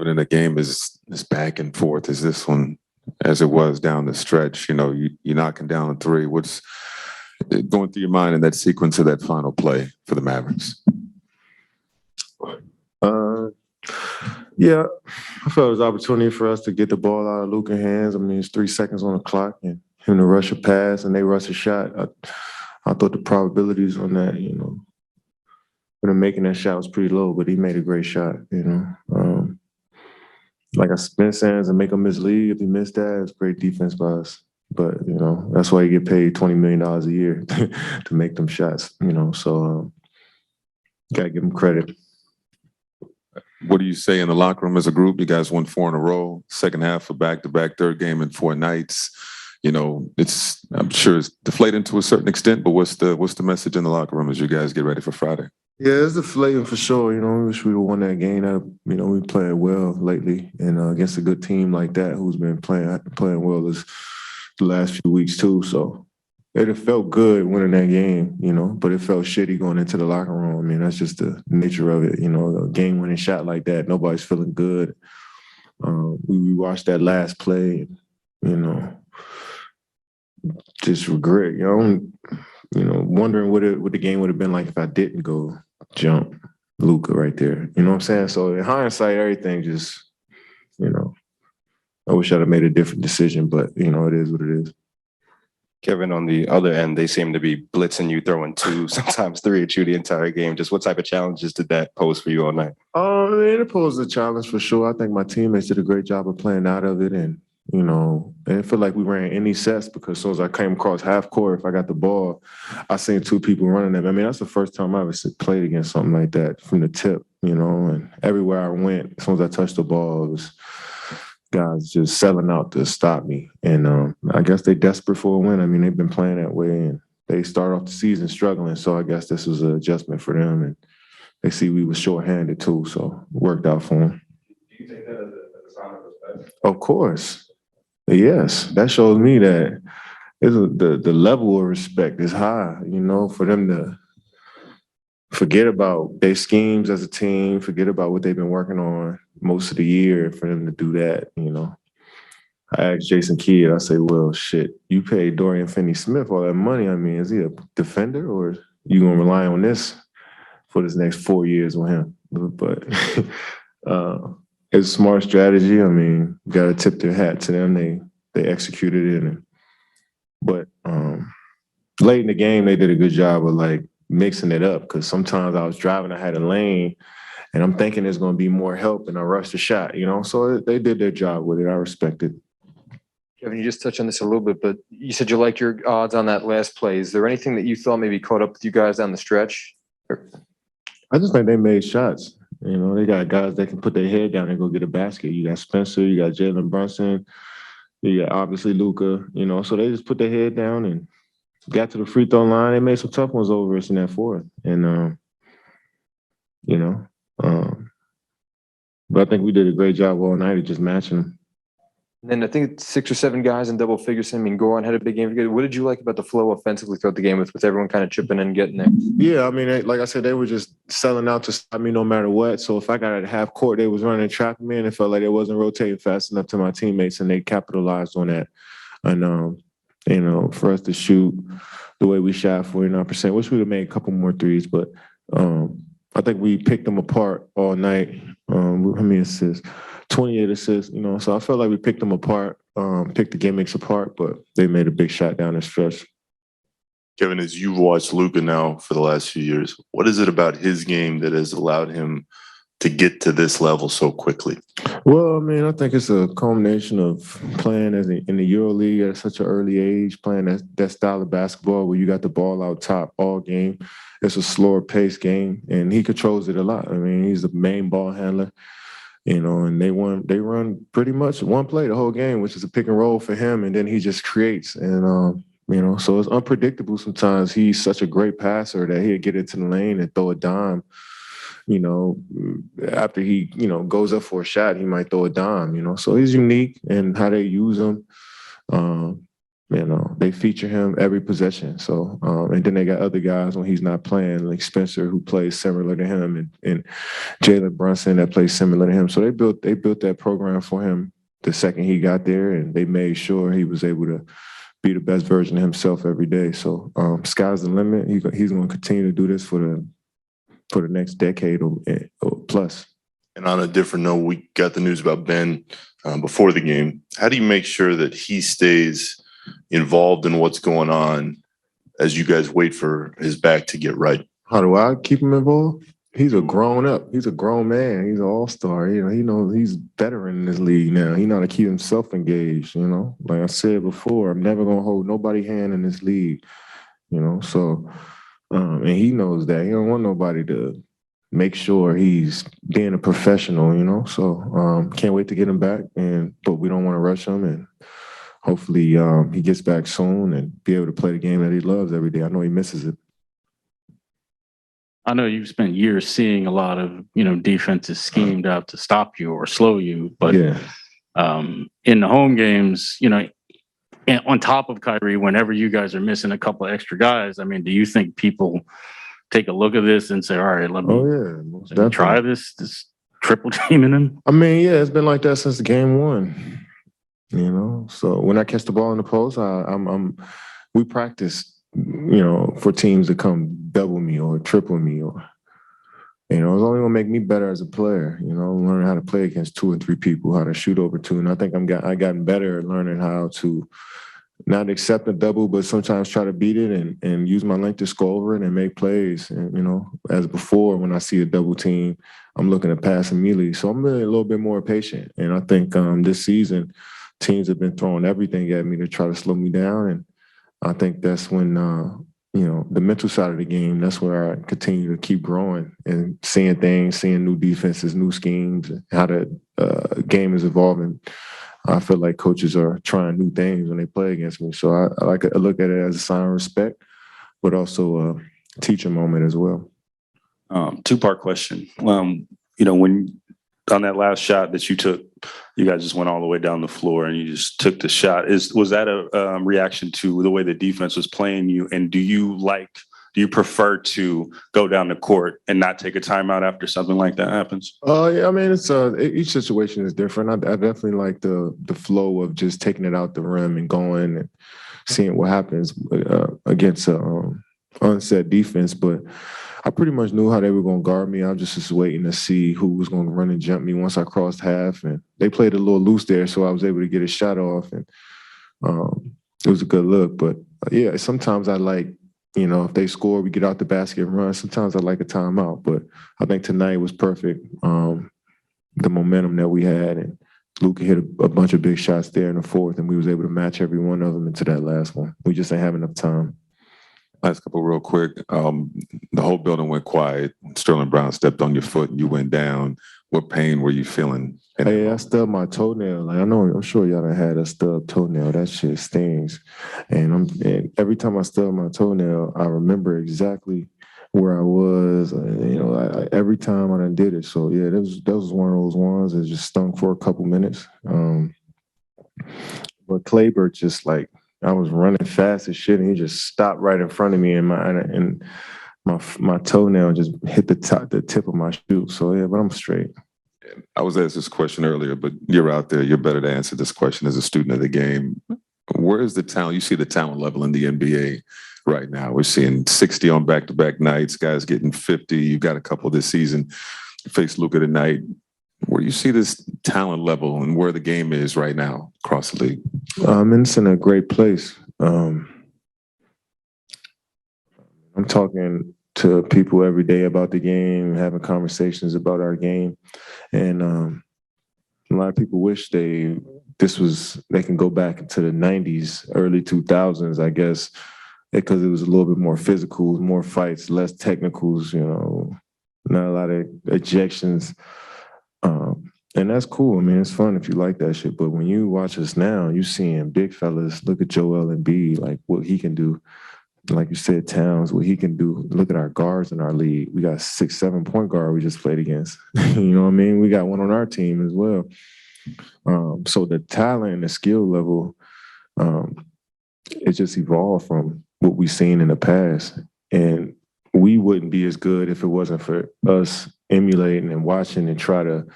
in a game is back and forth as this one, as it was down the stretch? You're knocking down a three. What's going through your mind in that sequence of that final play for the Mavericks? Yeah, I felt it was an opportunity for us to get the ball out of Luka's hands. I mean, it's 3 seconds on the clock, and him to rush a pass and they rush a shot. I thought the probabilities on that, for him making that shot was pretty low, but he made a great shot, Like I've been saying, to make him miss league, if he missed that, it's great defense by us. But, that's why you get paid $20 million a year to make them shots, So, got to give him credit. What do you say in the locker room as a group? You guys won 4 in a row, second half of back-to-back, third game in 4 nights. I'm sure it's deflating to a certain extent, but what's the message in the locker room as you guys get ready for Friday? Yeah, it's deflating for sure. We wish we would won that game. We played well lately, and against a good team like that who's been playing well this the last few weeks too. So it felt good winning that game, but it felt shitty going into the locker room. I mean, that's just the nature of it. A game-winning shot like that, nobody's feeling good. We watched that last play, just regret, wondering what the game would have been like if I didn't go jump Luka right there. You know what I'm saying? So in hindsight, everything just, I wish I'd have made a different decision, but it is what it is. Kevin, on the other end, they seem to be blitzing you, throwing 2, sometimes 3 at you the entire game. Just what type of challenges did that pose for you all night? It posed a challenge for sure. I think my teammates did a great job of playing out of it, and and it felt like we ran any sets because as soon as I came across half court, if I got the ball, I seen 2 people running them. I mean, that's the first time I ever played against something like that from the tip, and everywhere I went, as soon as I touched the ball, it was guys just selling out to stop me. And I guess they're desperate for a win. I mean, they've been playing that way, and they start off the season struggling, so I guess this was an adjustment for them, and they see we were shorthanded too, so it worked out for them. Do you take that as a sign of respect? Of course. Yes, that shows me that the level of respect is high, for them to forget about their schemes as a team, forget about what they've been working on most of the year, for them to do that, I asked Jason Kidd, I say, well, shit, you paid Dorian Finney-Smith all that money. I mean, is he a defender or you going to rely on this for this next 4 years with him? But it's a smart strategy. I mean, got to tip their hat to them. They executed it. But late in the game, they did a good job of mixing it up, because sometimes I was driving, I had a lane, and I'm thinking there's going to be more help, and I rushed the shot, So they did their job with it. I respect it. Kevin, you just touched on this a little bit, but you said you liked your odds on that last play. Is there anything that you thought maybe caught up with you guys down the stretch? I just think they made shots. They got guys that can put their head down and go get a basket. You got Spencer, you got Jalen Brunson, you got obviously Luka, So they just put their head down and got to the free throw line. They made some tough ones over us in that fourth. And, but I think we did a great job all night of just matching them. And then I think it's 6 or 7 guys in double figures. I mean, Goran had a big game. What did you like about the flow offensively throughout the game with everyone kind of chipping in and getting there? Yeah, I mean, like I said, they were just selling out to stop me no matter what. So if I got at half court, they was running and trapping me, and it felt like it wasn't rotating fast enough to my teammates, and they capitalized on that. And, for us to shoot the way we shot, 49%, wish we would have made a couple more threes, but I think we picked them apart all night. How many assists? 28 assists, So I felt like we picked them apart, picked the gimmicks apart, but they made a big shot down the stretch. Kevin, as you've watched Luka now for the last few years, what is it about his game that has allowed him to get to this level so quickly? Well, I mean, I think it's a culmination of playing in the EuroLeague at such an early age, playing that style of basketball where you got the ball out top all game. It's a slower paced game, and he controls it a lot. I mean, he's the main ball handler, and they run pretty much one play the whole game, which is a pick and roll for him, and then he just creates. And, so it's unpredictable sometimes. He's such a great passer that he'll get into the lane and throw a dime. After he, goes up for a shot, he might throw a dime, So he's unique in how they use him. They feature him every possession. So, and then they got other guys when he's not playing, like Spencer, who plays similar to him, and Jalen Brunson that plays similar to him. So they built that program for him the second he got there, and they made sure he was able to be the best version of himself every day. So, sky's the limit. He's going to continue to do this for the next decade or plus. And on a different note, we got the news about Ben before the game. How do you make sure that he stays involved in what's going on as you guys wait for his back to get right? How do I keep him involved? He's a grown up. He's a grown man. He's an all-star. He knows he's veteran in this league now. He know how to keep himself engaged, Like I said before, I'm never going to hold nobody's hand in this league, So, and he knows that. He don't want nobody to make sure he's being a professional, So, can't wait to get him back, but we don't want to rush him, and hopefully he gets back soon and be able to play the game that he loves every day. I know he misses it. I know you've spent years seeing a lot of, defenses schemed up to stop you or slow you, but Yeah. In the home games, and on top of Kyrie, whenever you guys are missing a couple of extra guys, I mean, do you think people take a look at this and say, all right, let me try this triple teaming him? I mean, yeah, it's been like that since game one, So when I catch the ball in the post, we practice, for teams to come double me or triple me, or it's only gonna make me better as a player. Learning how to play against 2 and 3 people, how to shoot over 2, and I think I gotten better at learning how to not accept a double, but sometimes try to beat it and use my length to score over it and make plays. And as before, when I see a double team, I'm looking to pass immediately. So I'm really a little bit more patient. And I think this season, teams have been throwing everything at me to try to slow me down, and I think that's when, the mental side of the game, that's where I continue to keep growing and seeing things, seeing new defenses, new schemes, how the game is evolving. I feel like coaches are trying new things when they play against me. So I look at it as a sign of respect, but also a teaching moment as well. Two-part question. When on that last shot that you took, you guys just went all the way down the floor and you just took the shot. Was that a reaction to the way the defense was playing you? And do you prefer to go down the court and not take a timeout after something like that happens? Yeah, I mean, it's each situation is different. I definitely like the flow of just taking it out the rim and going and seeing what happens against unset defense, but I pretty much knew how they were going to guard me. I was just waiting to see who was going to run and jump me once I crossed half, and they played a little loose there, so I was able to get a shot off, and it was a good look. But yeah, sometimes I like, if they score, we get out the basket and run. Sometimes I like a timeout, but I think tonight was perfect. The momentum that we had, and Luka hit a bunch of big shots there in the fourth, and we was able to match every one of them into that last one. We just didn't have enough time. Last couple real quick. The whole building went quiet. Sterling Brown stepped on your foot and you went down. What pain were you feeling? Hey, I stubbed my toenail. Like, I'm sure y'all done had a stubbed toenail. That shit stings. And every time I stub my toenail, I remember exactly where I was. Every time I done did it. So yeah, that was one of those ones that just stung for a couple minutes. But Claybert just like, I was running fast as shit, and he just stopped right in front of me, and my toenail just hit the tip of my shoe. So yeah, but I'm straight. I was asked this question earlier, but you're out there. You're better to answer this question as a student of the game. Where is the talent? You see the talent level in the NBA right now. We're seeing 60 on back-to-back nights, guys getting 50. You've got a couple this season. You face Luka tonight. Where do you see this talent level and where the game is right now across the league? It's in a great place. I'm talking to people every day about the game, having conversations about our game. And a lot of people wish they can go back into the 90s, early 2000s, I guess, because it was a little bit more physical, more fights, less technicals, not a lot of ejections. And that's cool. I mean, it's fun if you like that shit. But when you watch us now, you seeing big fellas. Look at Joel Embiid, like what he can do. Like you said, Towns, what he can do. Look at our guards in our league. We got 6-7 point guard we just played against. You know what I mean? We got one on our team as well. So the talent and the skill level, it just evolved from what we've seen in the past. And we wouldn't be as good if it wasn't for us emulating and watching and try to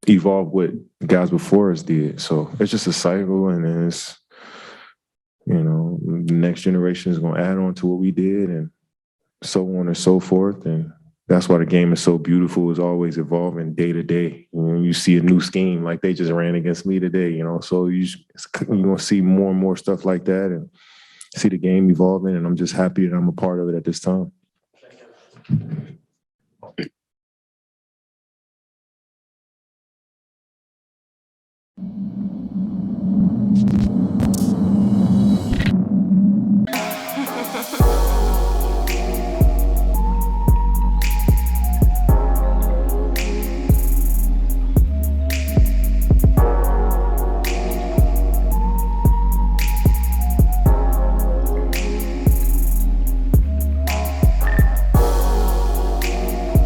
evolve what guys before us did. So it's just a cycle, and it's, you know, the next generation is going to add on to what we did, and so on and so forth. And that's why the game is so beautiful. It's always evolving day to day. You know, you see a new scheme like they just ran against me today, you know, so you're going to see more and more stuff like that and see the game evolving. And I'm just happy that I'm a part of it at this time.